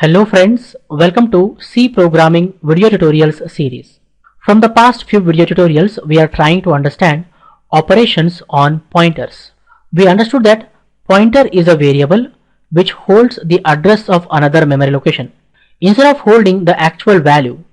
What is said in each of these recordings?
Hello friends, welcome to C Programming video tutorials series. From the past few video tutorials, we are trying to understand operations on pointers. We understood that pointer is a variable which holds the address of another memory location. Instead of holding the actual value,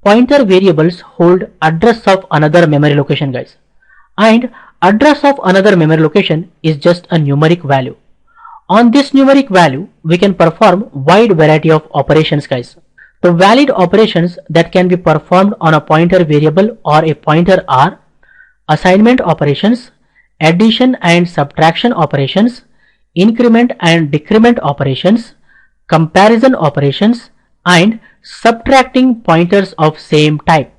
pointer variables hold address of another memory location, guys. And address of another memory location is just a numeric value. On this numeric value, we can perform wide variety of operations, guys. The valid operations that can be performed on a pointer variable or a pointer are assignment operations, addition and subtraction operations, increment and decrement operations, comparison operations, and subtracting pointers of same type.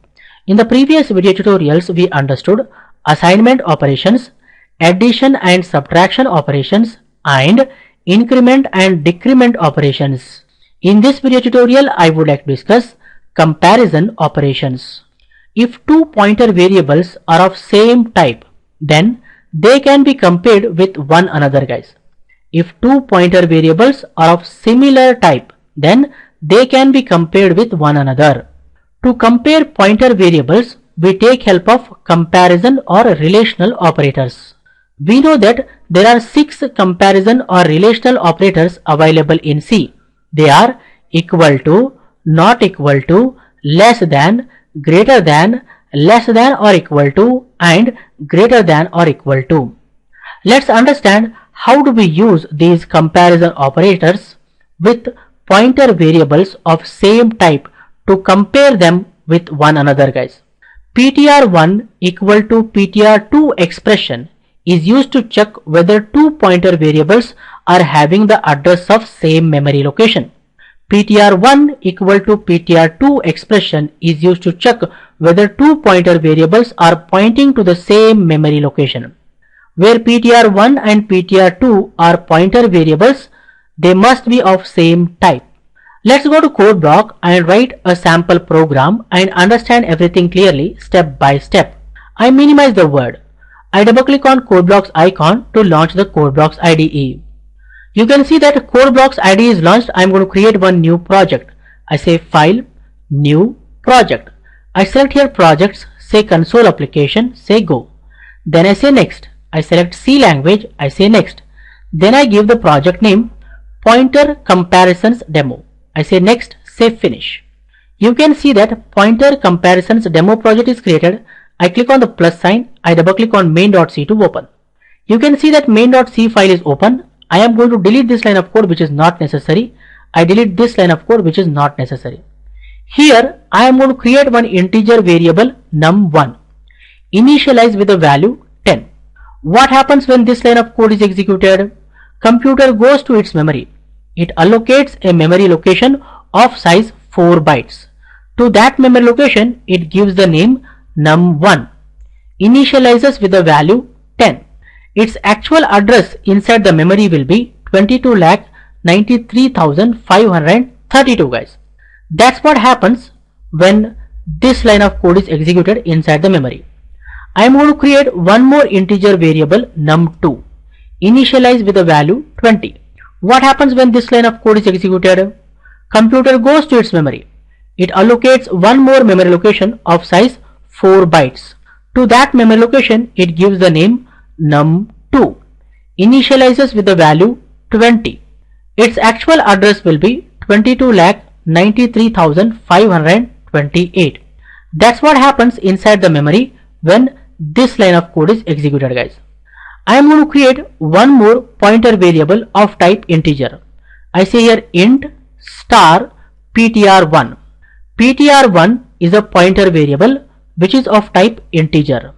In the previous video tutorials, we understood assignment operations, addition and subtraction operations, and increment and decrement operations. In this video tutorial, I would like to discuss comparison operations. If two pointer variables are of same type, then they can be compared with one another, guys. If two pointer variables are of similar type, then they can be compared with one another. To compare pointer variables, we take help of comparison or relational operators. We know that there are 6 comparison or relational operators available in C. They are equal to, not equal to, less than, greater than, less than or equal to, and greater than or equal to. Let's understand how do we use these comparison operators with pointer variables of same type to compare them with one another, guys. PTR1 equal to PTR2 expression is used to check whether two pointer variables are having the address of same memory location. PTR1 equal to PTR2 expression is used to check whether two pointer variables are pointing to the same memory location. Where PTR1 and PTR2 are pointer variables, they must be of same type. Let's go to code block and write a sample program and understand everything clearly step by step. I minimize the word. I double click on CodeBlocks icon to launch the CodeBlocks IDE. You can see that CodeBlocks IDE is launched. I am going to create one new project. I say File, New Project. I select here Projects, say Console Application, say Go. Then I say Next. I select C language, I say Next. Then I give the project name Pointer Comparisons Demo. I say Next, say Finish. You can see that Pointer Comparisons Demo project is created. I click on the plus sign, I double click on main.c to open. You can see that main.c file is open. I am going to delete this line of code which is not necessary. I delete this line of code which is not necessary. Here I am going to create one integer variable num1. Initialize with the value 10. What happens when this line of code is executed? Computer goes to its memory. It allocates a memory location of size 4 bytes. To that memory location, it gives the name num1, initializes with the value 10. Its actual address inside the memory will be 22,93,532, guys. That's what happens when this line of code is executed inside the memory. I am going to create one more integer variable num2, initialize with the value 20. What happens when this line of code is executed? Computer goes to its memory. It allocates one more memory location of size 4 bytes. To that memory location, it gives the name num2, initializes with the value 20. Its actual address will be 22,93,528. That's what happens inside the memory when this line of code is executed, guys. I am going to create one more pointer variable of type integer. I say here int star ptr1. ptr1 is a pointer variable which is of type integer.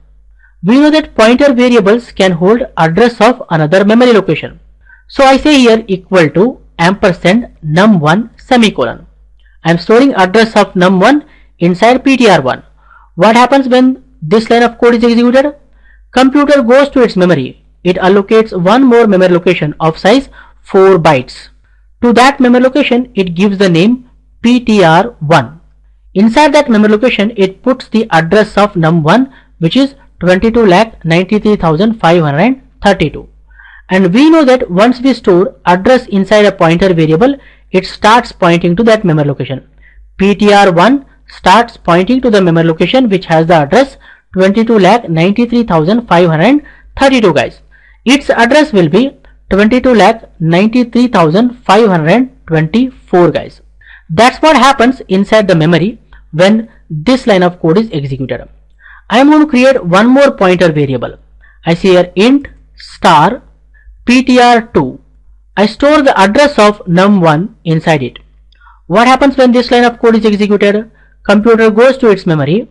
We know that pointer variables can hold address of another memory location. So I say here equal to ampersand num1 semicolon. I am storing address of num1 inside ptr1. What happens when this line of code is executed? Computer goes to its memory. It allocates one more memory location of size 4 bytes. To that memory location, it gives the name ptr1. Inside that memory location, it puts the address of num1 which is 22,93,532. And we know that once we store address inside a pointer variable, it starts pointing to that memory location. PTR1 starts pointing to the memory location which has the address 22,93,532 guys. Its address will be 22,93,524 guys. That's what happens inside the memory when this line of code is executed. I am going to create one more pointer variable. I say here int star ptr2. I store the address of num1 inside it. What happens when this line of code is executed? Computer goes to its memory.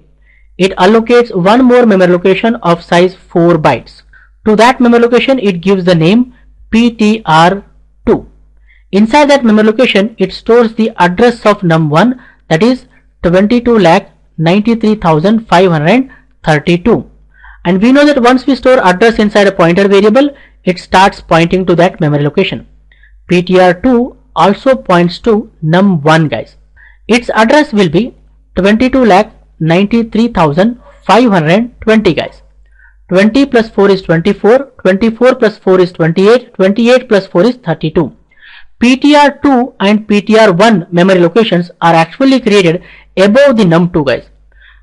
It allocates one more memory location of size 4 bytes. To that memory location it gives the name ptr2. Inside that memory location it stores the address of num1, that is 22,93,532. And we know that once we store address inside a pointer variable, it starts pointing to that memory location. PTR2 also points to num1 guys. Its address will be 22,93,520 guys. 20 plus 4 is 24, 24 plus 4 is 28, 28 plus 4 is 32. PTR2 and PTR1 memory locations are actually created above the num2 guys.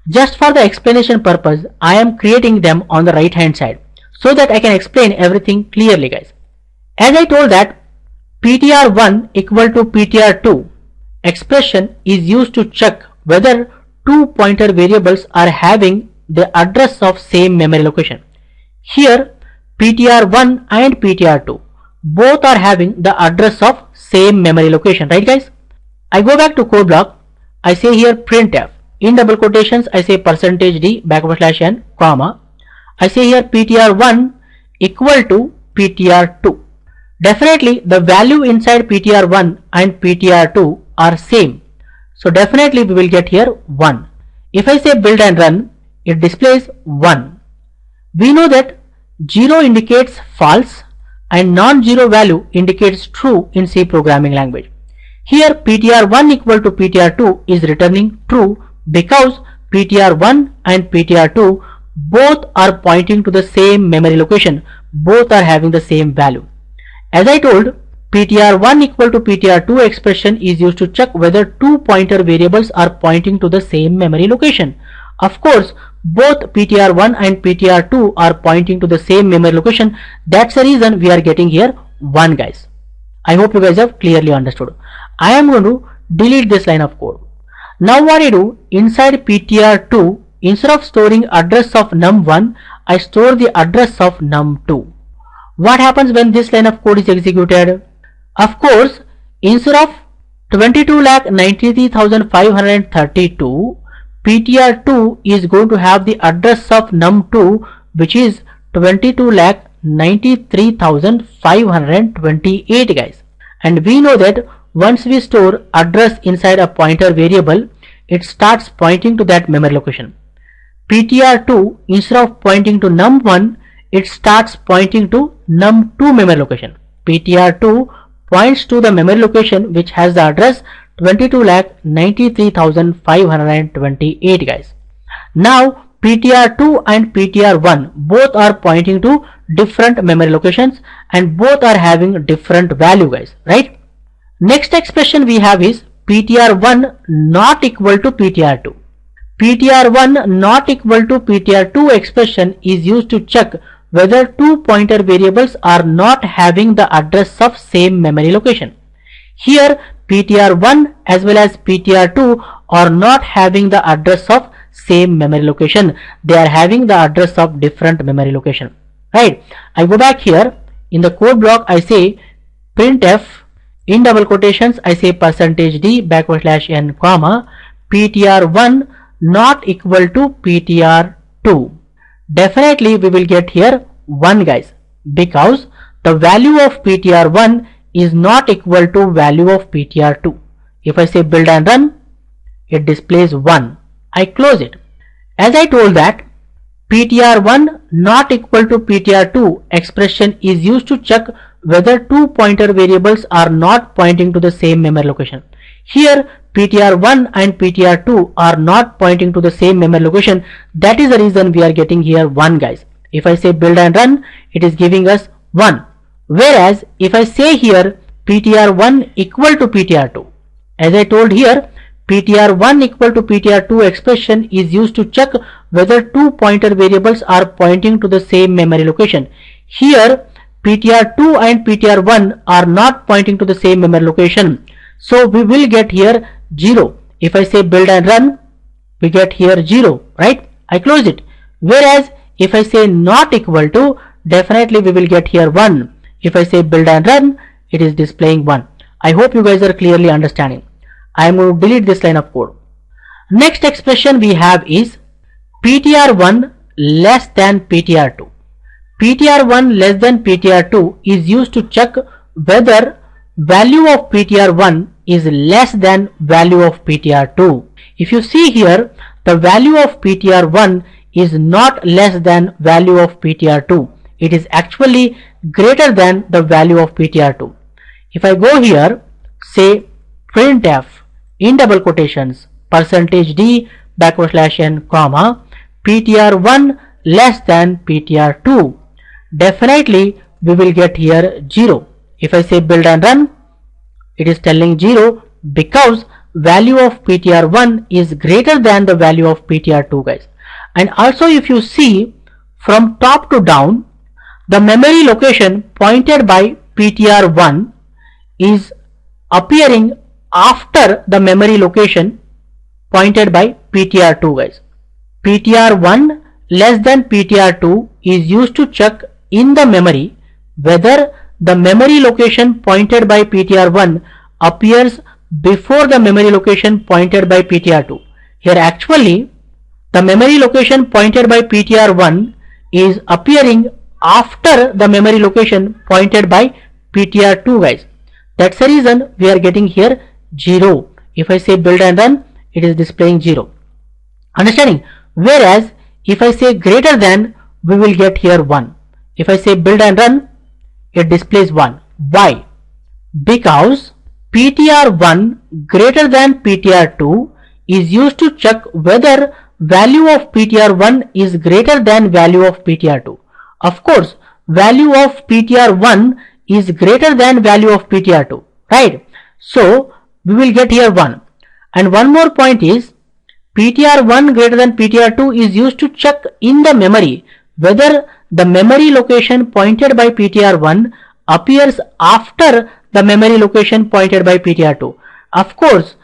Just for the explanation purpose, I am creating them on the right hand side so that I can explain everything clearly guys. As I told that PTR1 equal to PTR2 expression is used to check whether two pointer variables are having the address of same memory location. Here PTR1 and PTR2 both are having the address of same memory location, right guys? I go back to code block. I say here printf. In double quotations I say %d \n comma. I say here PTR1 equal to PTR2. Definitely the value inside PTR1 and PTR2 are same. So definitely we will get here 1. If I say build and run, it displays 1. We know that 0 indicates false and non-zero value indicates true in C programming language. Here PTR1 equal to PTR2 is returning true because PTR1 and PTR2 both are pointing to the same memory location, both are having the same value. As I told, PTR1 equal to PTR2 expression is used to check whether two pointer variables are pointing to the same memory location. Of course, both PTR1 and PTR2 are pointing to the same memory location. That's the reason we are getting here 1 guys. I hope you guys have clearly understood. I am going to delete this line of code. Now what I do, inside PTR2, instead of storing address of num1, I store the address of num2. What happens when this line of code is executed? Of course, instead of 22,93,532, PTR2 is going to have the address of num2, which is 22,93,528 guys. And we know that once we store address inside a pointer variable, it starts pointing to that memory location. PTR2 instead of pointing to num1, it starts pointing to num2 memory location. PTR2 points to the memory location which has the address 22,93,528 guys. Now PTR2 and PTR1 both are pointing to different memory locations and both are having different value guys, right? Next expression we have is PTR1 not equal to PTR2. PTR1 not equal to PTR2 expression is used to check whether two pointer variables are not having the address of same memory location. Here PTR1 as well as PTR2 are not having the address of same memory location. They are having the address of different memory location, right? I go back here in the code block. I say printf, in double quotations I say %d \n comma PTR1 not equal to PTR2. Definitely we will get here 1 guys, because the value of PTR1 is not equal to value of PTR2. If I say build and run, it displays 1. I close it. As I told that PTR1 not equal to PTR2 expression is used to check whether two pointer variables are not pointing to the same memory location. Here PTR1 and PTR2 are not pointing to the same memory location. That is the reason we are getting here 1 guys. If I say build and run, it is giving us 1. Whereas if I say here PTR1 equal to PTR2. As I told here, PTR1 equal to PTR2 expression is used to check whether two pointer variables are pointing to the same memory location. Here PTR2 and PTR1 are not pointing to the same memory location, so we will get here 0. If I say build and run, we get here 0, right? I close it. Whereas if I say not equal to, definitely we will get here 1. If I say build and run, it is displaying 1. I hope you guys are clearly understanding. I am going to delete this line of code. Next expression we have is PTR1 less than PTR2. PTR1 less than PTR2 is used to check whether value of PTR1 is less than value of PTR2. If you see here, the value of PTR1 is not less than value of PTR2. It is actually greater than the value of PTR2. If I go here, say printf in double quotations %d \n comma PTR1 less than PTR2, definitely we will get here 0. If I say build and run, it is telling 0 because value of PTR1 is greater than the value of PTR2, guys. And also if you see from top to down, the memory location pointed by PTR1 is appearing after the memory location pointed by PTR2, guys. PTR1 less than PTR2 is used to check in the memory whether the memory location pointed by PTR1 appears before the memory location pointed by PTR2. Here actually the memory location pointed by PTR1 is appearing after the memory location pointed by PTR2, guys. That's the reason we are getting here 0. If I say build and run, it is displaying 0. Understanding? Whereas if I say greater than, we will get here 1. If I say build and run, it displays 1. Why? Because PTR1 greater than PTR2 is used to check whether value of PTR1 is greater than value of PTR2. Of course, value of PTR1 is greater than value of PTR2, right? So we will get here 1. And one more point is PTR1 greater than PTR2 is used to check in the memory whether the memory location pointed by PTR1 appears after the memory location pointed by PTR2. Of course,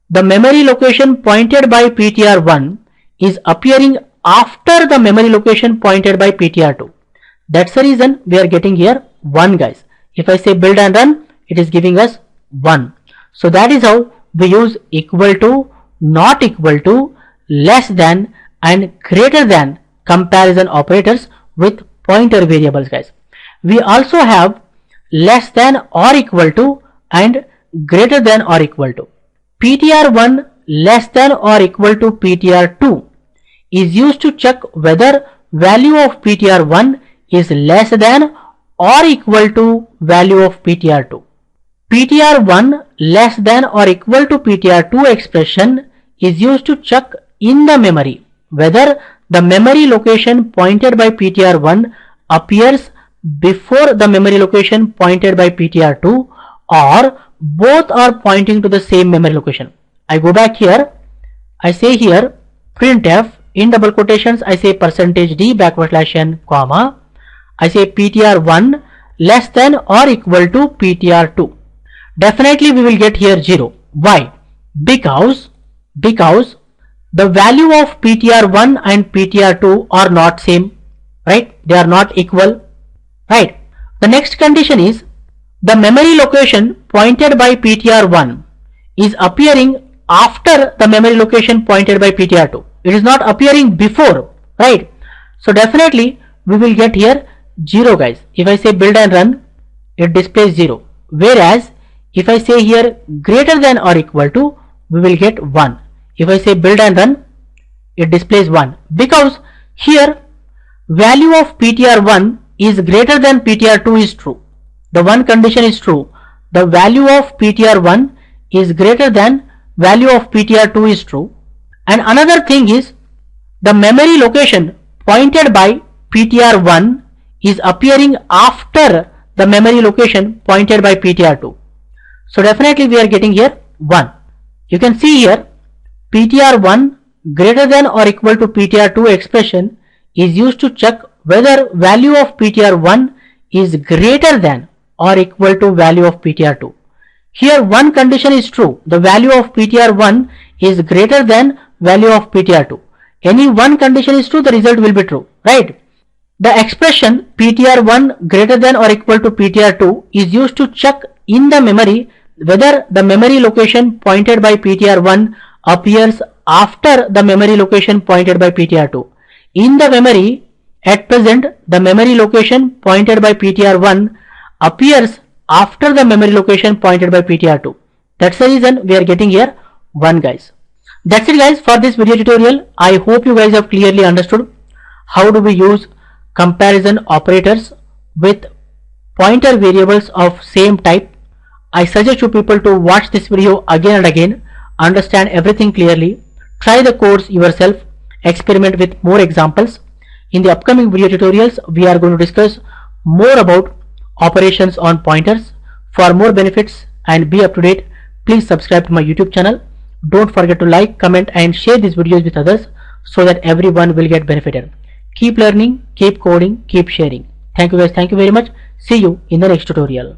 the memory location pointed by PTR1 is appearing after the memory location pointed by PTR2. That's the reason we are getting here 1, guys. If I say build and run, it is giving us 1. So that is how we use equal to, not equal to, less than and greater than comparison operators with pointer variables, guys. We also have less than or equal to and greater than or equal to. PTR1 less than or equal to PTR2 is used to check whether value of PTR1 is less than or equal to value of PTR2. PTR1 less than or equal to PTR2 expression is used to check in the memory whether the memory location pointed by PTR1 appears before the memory location pointed by PTR2 or both are pointing to the same memory location. I go back here, I say here printf in double quotations, I say %d \n comma, I say PTR1 less than or equal to PTR2. Definitely we will get here 0. Why? Because the value of PTR1 and PTR2 are not same, right? They are not equal, right? The next condition is the memory location pointed by PTR1 is appearing after the memory location pointed by PTR2. It is not appearing before, right? So definitely we will get here 0, guys. If I say build and run, it displays 0. Whereas if I say here greater than or equal to, we will get 1. If I say build and run, it displays 1 because here value of PTR1 is greater than PTR2 is true. The one condition is true. The value of PTR1 is greater than value of PTR2 is true. And another thing is the memory location pointed by PTR1 is appearing after the memory location pointed by ptr2. So definitely we are getting here 1. You can see here ptr1 greater than or equal to ptr2 expression is used to check whether value of ptr1 is greater than or equal to value of ptr2. Here one condition is true, the value of ptr1 is greater than value of ptr2. Any one condition is true, the result will be true, right? The expression ptr1 greater than or equal to ptr2 is used to check in the memory whether the memory location pointed by ptr1 appears after the memory location pointed by ptr2. In the memory, at present, the memory location pointed by ptr1 appears after the memory location pointed by ptr2. That's the reason we are getting here 1, guys. That's it, guys, for this video tutorial. I hope you guys have clearly understood how do we use comparison operators with pointer variables of same type. I suggest you people to watch this video again and again, understand everything clearly, try the codes yourself, experiment with more examples. In the upcoming video tutorials, we are going to discuss more about operations on pointers. For more benefits and be up to date, please subscribe to my YouTube channel. Don't forget to like, comment and share these videos with others so that everyone will get benefited. Keep learning, keep coding, keep sharing. Thank you guys. Thank you very much. See you in the next tutorial.